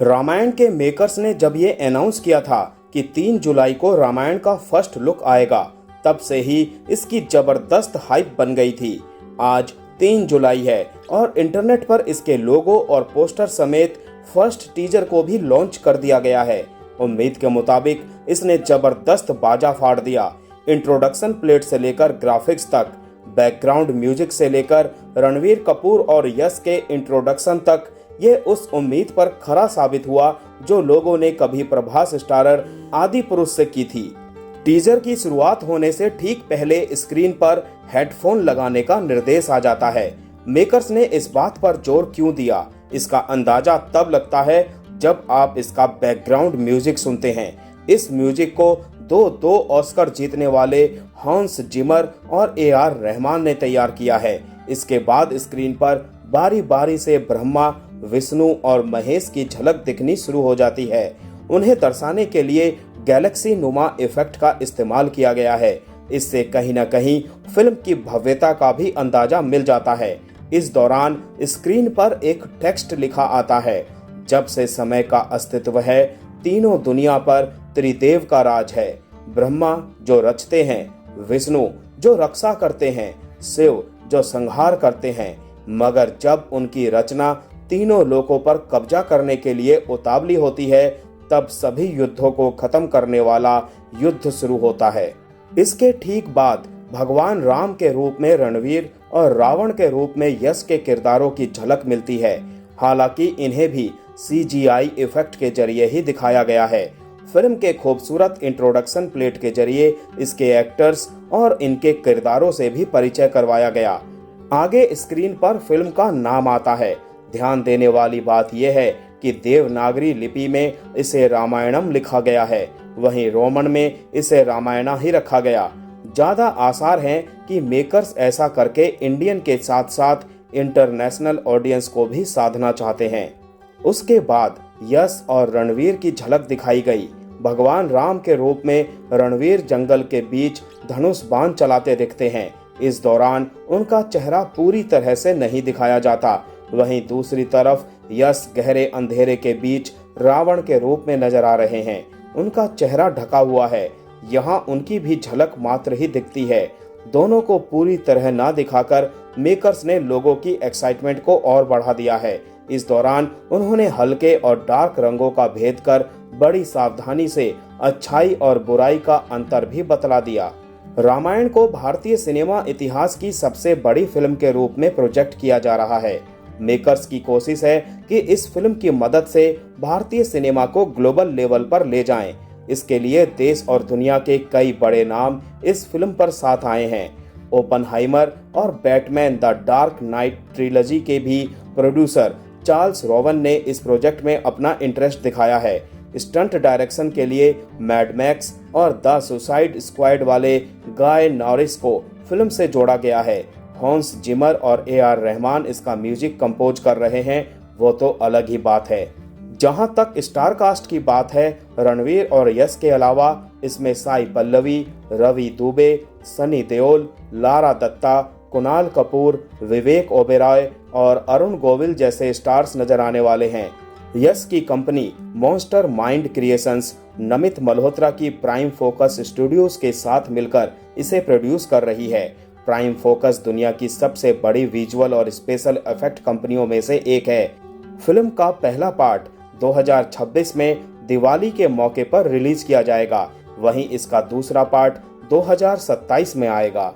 रामायण के मेकर्स ने जब ये अनाउंस किया था कि 3 जुलाई को रामायण का फर्स्ट लुक आएगा, तब से ही इसकी जबरदस्त हाइप बन गई थी। आज 3 जुलाई है और इंटरनेट पर इसके लोगो और पोस्टर समेत फर्स्ट टीजर को भी लॉन्च कर दिया गया है। उम्मीद के मुताबिक इसने जबरदस्त बाजा फाड़ दिया। इंट्रोडक्शन प्लेट से लेकर ग्राफिक्स तक, बैकग्राउंड म्यूजिक से लेकर रणवीर कपूर और यश के इंट्रोडक्शन तक, ये उस उम्मीद पर खरा साबित हुआ जो लोगों ने कभी प्रभास स्टारर आदि पुरुष से की थी। टीजर की शुरुआत होने से ठीक पहले स्क्रीन पर हेडफोन लगाने का निर्देश आ जाता है। मेकर्स ने इस बात पर जोर क्यों दिया, इसका अंदाजा तब लगता है जब आप इसका बैकग्राउंड म्यूजिक सुनते हैं। इस म्यूजिक को दो ऑस्कर जीतने वाले हॉन्स जिमर और AR रहमान ने तैयार किया है। इसके बाद स्क्रीन पर बारी बारी से ब्रह्मा, विष्णु और महेश की झलक दिखनी शुरू हो जाती है। उन्हें दर्शाने के लिए गैलेक्सी नुमा इफेक्ट का इस्तेमाल किया गया है। इससे कहीं न कहीं फिल्म की भव्यता का भी अंदाजा मिल जाता है। इस दौरान स्क्रीन पर एक टेक्स्ट लिखा आता है, जब से समय का अस्तित्व है, तीनों दुनिया पर त्रिदेव का राज है। ब्रह्मा जो रचते हैं, विष्णु जो रक्षा करते हैं, शिव जो संहार करते हैं। मगर जब उनकी रचना तीनों लोकों पर कब्जा करने के लिए उतावली होती है, तब सभी युद्धों को खत्म करने वाला युद्ध शुरू होता है। इसके ठीक बाद भगवान राम के रूप में रणवीर और रावण के रूप में यश के किरदारों की झलक मिलती है। हालांकि इन्हें भी CGI इफेक्ट के जरिए ही दिखाया गया है। फिल्म के खूबसूरत इंट्रोडक्शन प्लेट के जरिए इसके एक्टर्स और इनके किरदारों से भी परिचय करवाया गया। आगे स्क्रीन पर फिल्म का नाम आता है। ध्यान देने वाली बात यह है कि देवनागरी लिपि में इसे रामायणम लिखा गया है, वहीं रोमन में इसे रामायणा ही रखा गया। ज्यादा आसार हैं कि मेकर्स ऐसा करके इंडियन के साथ साथ इंटरनेशनल ऑडियंस को भी साधना चाहते हैं। उसके बाद यश और रणवीर की झलक दिखाई गई। भगवान राम के रूप में रणवीर जंगल के बीच धनुष बाण चलाते दिखते हैं। इस दौरान उनका चेहरा पूरी तरह से नहीं दिखाया जाता। वहीं दूसरी तरफ यश गहरे अंधेरे के बीच रावण के रूप में नजर आ रहे हैं। उनका चेहरा ढका हुआ है, यहाँ उनकी भी झलक मात्र ही दिखती है। दोनों को पूरी तरह ना दिखाकर मेकर्स ने लोगों की एक्साइटमेंट को और बढ़ा दिया है। इस दौरान उन्होंने हल्के और डार्क रंगों का भेद कर बड़ी सावधानी से अच्छाई और बुराई का अंतर भी बतला दिया। रामायण को भारतीय सिनेमा इतिहास की सबसे बड़ी फिल्म के रूप में प्रोजेक्ट किया जा रहा है। मेकर्स की कोशिश है कि इस फिल्म की मदद से भारतीय सिनेमा को ग्लोबल लेवल पर ले जाएं। इसके लिए देश और दुनिया के कई बड़े नाम इस फिल्म पर साथ आए हैं। ओपनहाइमर और Batman the dark night trilogy के भी प्रोड्यूसर चार्ल्स रोवन ने इस प्रोजेक्ट में अपना इंटरेस्ट दिखाया है। स्टंट डायरेक्शन के लिए मैड मैक्स और द सुसाइड स्क्वाड वाले गाय नॉरिस को फिल्म से जोड़ा गया है। हॉन्स जिमर और AR रहमान इसका म्यूजिक कंपोज कर रहे हैं, वो तो अलग ही बात है। जहां तक स्टार कास्ट की बात है, रणवीर और यश के अलावा इसमें साई पल्लवी, रवि दुबे, सनी देओल, लारा दत्ता, कुणाल कपूर, विवेक ओबेरॉय और अरुण गोविल जैसे स्टार्स नजर आने वाले हैं। यश की company monster mind creations Namit Malhotra की प्राइम फोकस स्टूडियोज के साथ मिलकर इसे प्रोड्यूस कर रही है। प्राइम फोकस दुनिया की सबसे बड़ी विजुअल और स्पेशल इफेक्ट कंपनियों में से एक है। फिल्म का पहला पार्ट 2026 में दिवाली के मौके पर रिलीज किया जाएगा, वहीं इसका दूसरा पार्ट 2027 में आएगा।